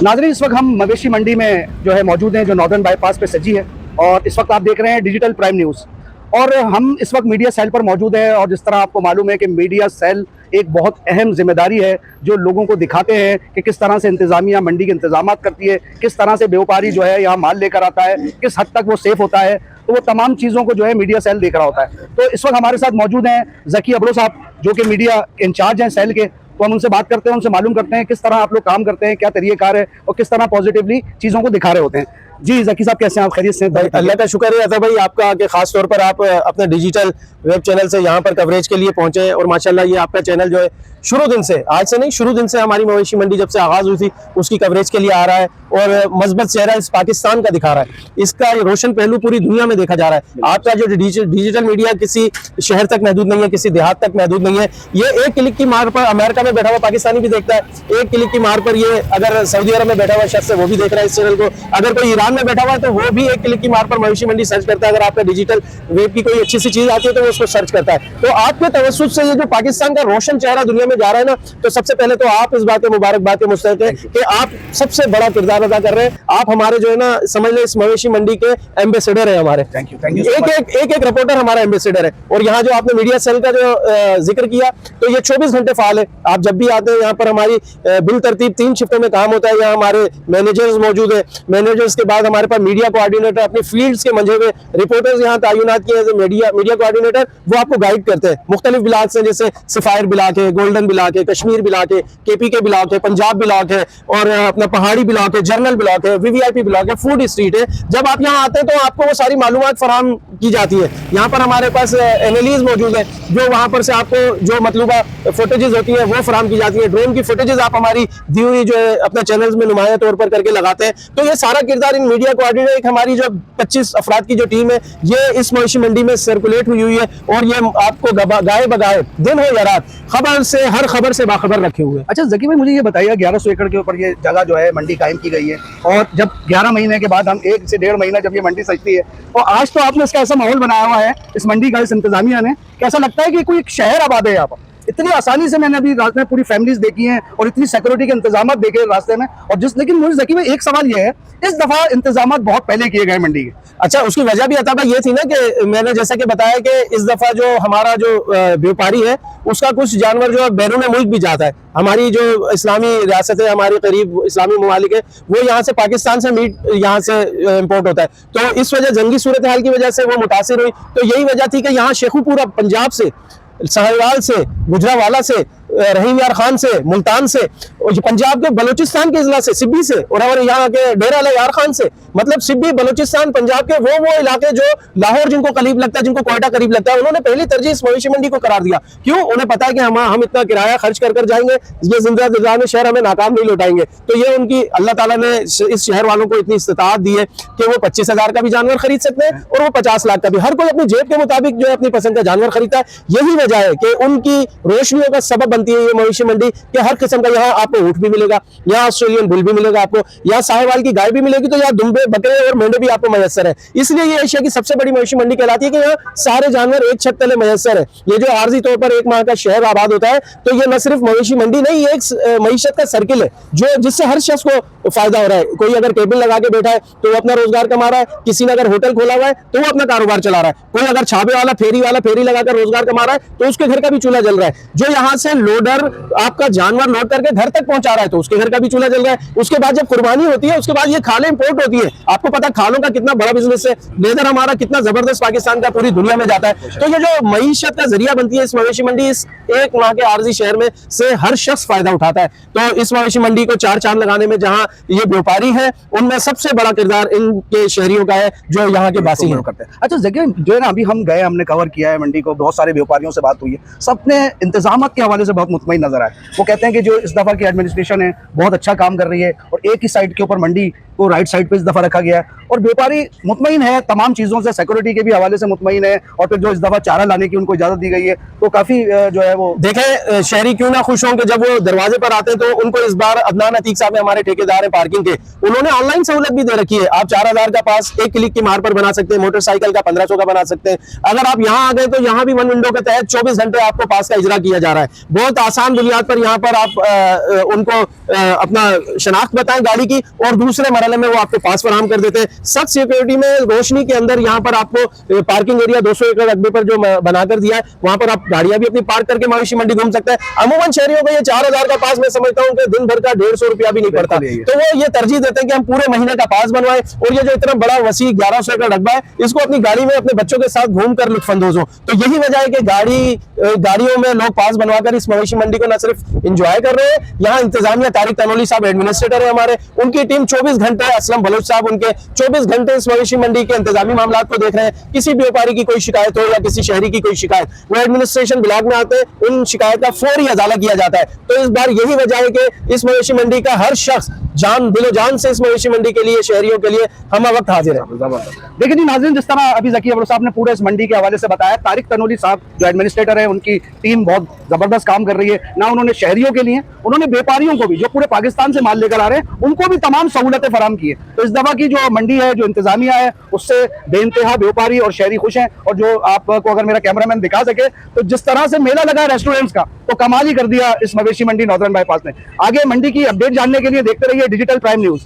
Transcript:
नाज़रीन, इस वक्त हम मवेशी मंडी में जो है मौजूद हैं, जो नॉर्दर्न बाईपास पे सजी है। और इस वक्त आप देख रहे हैं डिजिटल प्राइम न्यूज़, और हम इस वक्त मीडिया सेल पर मौजूद हैं। और जिस तरह आपको मालूम है कि मीडिया सेल एक बहुत अहम जिम्मेदारी है, जो लोगों को दिखाते हैं कि किस तरह से इंतज़ामिया मंडी के इंतजाम करती है, किस तरह से व्यापारी जो है यहाँ माल लेकर आता है, किस हद तक वो सेफ होता है। तो वो तमाम चीज़ों को जो है मीडिया सेल देख रहा होता है। तो इस वक्त हमारे साथ मौजूद हैं ज़की अबड़ो साहब, जो कि मीडिया इंचार्ज हैं सेल के। तो हम उनसे बात करते हैं, उनसे मालूम करते हैं किस तरह आप लोग काम करते हैं, क्या तरीक़ेकार है और किस तरह पॉजिटिवली चीज़ों को दिखा रहे होते हैं। जी ज़की साहब, कैसे हैं आप? खैरियत से? अल्लाह का शुक्र है अता भाई आपका कि खास तौर पर आप अपने डिजिटल वेब चैनल से यहाँ पर कवरेज के लिए पहुंचे हैं। और माशाल्लाह ये आपका चैनल जो है शुरू दिन से, आज से नहीं, शुरू दिन से हमारी मवेशी मंडी जब से आगाज़ हुई थी उसकी कवरेज के लिए आ रहा है और मजबूत चेहरा इस पाकिस्तान का दिखा रहा है। इसका रोशन पहलू पूरी दुनिया में देखा जा रहा है। आपका जो डिजिटल मीडिया किसी शहर तक महदूद नहीं है, किसी देहात तक महदूद नहीं है। ये एक क्लिक की मार पर अमेरिका में बैठा हुआ पाकिस्तानी भी देखता है, एक क्लिक की मार पर ये अगर सऊदी अरब में बैठा हुआ शख्स है वो भी देख रहा है इस चैनल को। अगर कोई ईरान में बैठा हुआ है तो वो भी एक क्लिक की मार पर मवेशी मंडी सर्च करता है। अगर आपका डिजिटल वेब की कोई अच्छी सी चीज आती है तो वो उसको सर्च करता है। तो आपके तवज्जुह से ये जो पाकिस्तान का रोशन चेहरा दुनिया में जा रहा है ना, तो सबसे पहले तो आप इस बात पे मुबारकबाद के मुस्तहिक हैं कि आप सबसे बड़ा किरदार अदा कर रहे हैं। आप हमारे जो है ना, समझ लें इस मवेशी मंडी के एम्बेसडर हैं हमारे। Thank you. एक रिपोर्टर हमारा एम्बेसडर है। और यहाँ जो आपने मीडिया सेल का जो जिक्र किया, तो ये 24 घंटे फाल है। आप जब भी आते हैं यहाँ पर हमारी बिल तरतीब 3 शिफ्टों में काम होता है। यहाँ हमारे मैनेजर्स मौजूद है। मैनेजर्स के बाद हमारे पास मीडिया कोऑर्डिनेटर, अपनी फील्ड्स के मंझे हुए रिपोर्टर्स यहाँ तैनात किए हैं। मीडिया कोऑर्डिनेटर वो आपको गाइड करते हैं मुख्तलिफ ब्लॉक से, जैसे सफायर ब्लॉक है, गोल्डन ब्लॉक है, कश्मीर ब्लॉक है, केपीके ब्लॉक है, पंजाब ब्लॉक है, और अपना पहाड़ी ब्लॉक है, जर्नल ब्लॉक है, वीवीआईपी ब्लॉक है, फूड स्ट्रीट है। जब आप यहाँ आते हैं तो आपको वो सारी मालूमात फराहम की जाती है। यहाँ पर हमारे पास एनालिस्ट मौजूद है, जो वहाँ पर से आपको जो मतलूबा फुटेजेस होती है वो फराहम की जाती है। ड्रोन की फुटेजेस आप हमारी दी हुई जो है अपने चैनल्स में नुमाया तौर पर करके लगाते हैं। तो ये सारा किरदार इन मीडिया कोऑर्डिनेटर, एक हमारी जो 25 अफराद की जो टीम है, ये इस मवेशी मंडी में सर्कुलेट हुई है। और ये आपको गाए बगाए दिन हो या रात खबर से, हर खबर से बाखबर रखे हुए हैं। अच्छा ज़की भाई, मुझे ये बताइए, 1100 एकड़ के ऊपर ये जगह जो है मंडी कायम की गई है, और जब 11 महीने के बाद हम 1 से 1.5 महीना जब ये मंडी सजती है, और आज तो आपने इसका ऐसा माहौल बनाया हुआ है इस मंडी का, इस इंतजामिया ने, कैसा लगता है कि कोई एक शहर आबाद है यहाँ पर। इतनी आसानी से मैंने अभी रास्ते में पूरी फैमिलीज देखी हैं और इतनी सिक्योरिटी के इंतजाम देखे रास्ते में। और लेकिन मुझे ज़की भाई एक सवाल ये है, इस दफा इंतजाम बहुत पहले किए गए मंडी के। अच्छा, उसकी वजह भी अता ये थी ना कि मैंने जैसा कि बताया कि इस दफा जो हमारा जो व्यापारी है उसका कुछ जानवर जो बैरून मुल्क भी जाता है। हमारी जो इस्लामी रियासतें, हमारी करीब इस्लामी ममालिक है, वो यहाँ से पाकिस्तान से मीट यहाँ से इम्पोर्ट होता है। तो इस वजह जंगी सूरत हाल की वजह से वो मुतासिर हुई। तो यही वजह थी कि यहाँ शेखुपुरा पंजाब से, साहिवाल से, गुजरावाला से, रहीम यार खान से, मुल्तान से, और पंजाब के बलूचिस्तान के जिला से, सिब्बी से, और हमारे यहाँ के डेरा यार खान से, मतलब सिब्बी, बलूचिस्तान, पंजाब के वो इलाके जो लाहौर जिनको करीब लगता है, जिनको कोयटा करीब लगता है, उन्होंने पहली तरजीह इस मवेशी मंडी को करार दिया। क्यों? उन्हें पता है कि हम इतना किराया खर्च कर जाएंगे, ये जिंदा निजाम शहर हमें नाकाम नहीं लौटाएंगे। तो ये उनकी अल्लाह ताला ने इस शहर वालों को इतनी इस्तिताअत दी है कि वो 25,000 का भी जानवर खरीद सकते हैं और वो 50 लाख का भी। हर कोई अपनी जेब के मुताबिक जो है अपनी पसंद का जानवर खरीदता है। यही वजह है कि उनकी रोशनियों का सबब बनती है ये मवेशी मंडी कि हर किस्म का यहाँ आपको ऊँट भी मिलेगा, यहाँ ऑस्ट्रेलियन बुल भी मिलेगा आपको, यहाँ साहिवाल की गाय भी मिलेगी, तो यहाँ दुम्बे, बकरे और मेंढे भी आपको मैसर है। इसलिए ये एशिया की सबसे बड़ी मवेशी मंडी कहलाती है कि यहाँ सारे जानवर एक छत तले मैसर है। ये जो आर्जी तौर पर एक माह का शहर आबाद होता है, तो ये न सिर्फ मवेशी मंडी नहीं, ये एक मईशत का सर्किल है जो जिससे हर शख्स को फायदा हो रहा है। कोई अगर केबिल लगा के बैठा है तो वो अपना रोजगार कमा रहा है, किसी ने अगर होटल खोला हुआ है तो वो अपना कारोबार चला रहा है, कोई अगर छापे वाला फेरी लगाकर रोजगार कमा रहा है तो उसके घर का भी चूल्हा जल रहा है। जो यहाँ से लोडर आपका जानवर लोड करके घर तक पहुंचा रहा है तो उसके घर का भी चूल्हा जल रहा है। उसके बाद जब कुर्बानी होती है, उसके बाद ये खालें इंपोर्ट होती है। आपको पता है खालों का कितना बड़ा बिजनेस है, लेदर हमारा कितना जबरदस्त पाकिस्तान का पूरी दुनिया में जाता है। तो ये जो मईशत का जरिया बनती है इस मवेशी मंडी, इस एक माह के आर्जी शहर में से हर शख्स फायदा उठाता है। तो इस मवेशी मंडी को 4 चांद लगाने में जहाँ ये व्यापारी है, उनमें सबसे बड़ा किरदार इनके शहरियों का है जो यहाँ के बासी हैं। अच्छा जगह जो है ना, अभी हम गए, हमने कवर किया है मंडी को, बहुत सारे व्यापारियों से बात हुई है, सबने इंतजाम के हवाले से बहुत मुतमईन नजर आए। वो कहते हैं कि जो इस दफा की एडमिनिस्ट्रेशन है बहुत अच्छा काम कर रही है और एक ही साइड के ऊपर मंडी को राइट साइड पे इस दफ़ा रखा गया है और व्यापारी मुतमईन है तमाम चीज़ों से, सिक्योरिटी के भी हवाले से मुतमईन है और फिर जो इस दफ़ा चारा लाने की उनको इजाज़त दी गई है तो काफ़ी जो है वो देखें शहरी क्यों ना खुश हों कि जब वो दरवाजे पर आते हैं तो उनको इस बार अदनान अतीक साहब हमारे ठेकेदार हैं पार्किंग के, उन्होंने ऑनलाइन सहूलत भी दे रखी है। आप 4000 का पास एक क्लिक की मार पर बना सकते हैं, मोटरसाइकिल का 1500 का बना सकते हैं। अगर आप यहाँ आ गए तो यहाँ भी वन विंडो के तहत 24 घंटे आपको पास का इजरा किया जा रहा है। बहुत आसान बुनियाद पर यहाँ पर आप उनको अपना शनाख्त बताएं गाड़ी की और दूसरे मरहले में वो आपको पास फराहम कर देते हैं। सख्त सिक्योरिटी में रोशनी के अंदर यहाँ पर आपको पार्किंग एरिया 200 एकड़ रकबे पर जो बनाकर दिया है, वहां पर आप गाड़ियां भी अपनी पार्क करके मवेशी मंडी घूम सकते हैं। अमूमन शहरियों को ये 4000 का पास मैं समझता हूँ कि दिन भर का 150 रुपया भी नहीं पड़ता, तो वो ये तरजीह देते हैं कि हम पूरे महीने का पास बनवाएं और ये जो इतना बड़ा वसी 1100 एकड़ रकबा है इसको अपनी गाड़ी में अपने बच्चों के साथ घूम कर लुत्फानंदोज हो। तो यही वजह है कि गाड़ियों में लोग पास बनवाकर इस मवेशी मंडी को न सिर्फ इंजॉय कर रहे हैं, यहाँ इंतजामिया तारिक तनोली साहब एडमिनिस्ट्रेटर है हमारे, उनकी टीम 24 घंटे, असलम बलोच साहब उनके 24 घंटे इस मवेशी मंडी के इंतजामी मामला को देख रहे हैं। किसी व्यापारी की कोई शिकायत हो या किसी शहरी की कोई शिकायत, वो एडमिनिस्ट्रेशन ब्लॉक में आते हैं, उन शिकायत का फौरी अजाला किया जाता है। तो इस बार यही वजह है कि इस मवेशी मंडी का हर शख्स जान दिलो जान से इस मवेशी मंडी के लिए, शहरियों के लिए हम वक्त हाजिर है। देखिए जी नाज़रीन, जिस तरह अभी ज़की अब्रो साहब ने पूरे इस मंडी के हवाले से बताया, तारिक तनोली साहब जो एडमिनिस्ट्रेटर है उनकी टीम बहुत जबरदस्त काम कर रही है। ना उन्होंने शहरियों के लिए, उन्होंने व्यापारियों को भी जो पूरे पाकिस्तान से माल लेकर आ रहे हैं उनको भी तमाम सहूलतें फराहम की है। तो इस दफा की जो मंडी है, जो इंतजामिया है, उससे बेइंतहा व्यापारी और शहरी खुश हैं। और जो आपको अगर मेरा कैमरामैन दिखा सके तो जिस तरह से मेला लगा रेस्टोरेंट्स का, तो कमाल ही कर दिया इस मवेशी मंडी नॉर्दर्न बाईपास ने। आगे मंडी की अपडेट जानने के लिए देखते रहिए डिजिटल प्राइम न्यूज।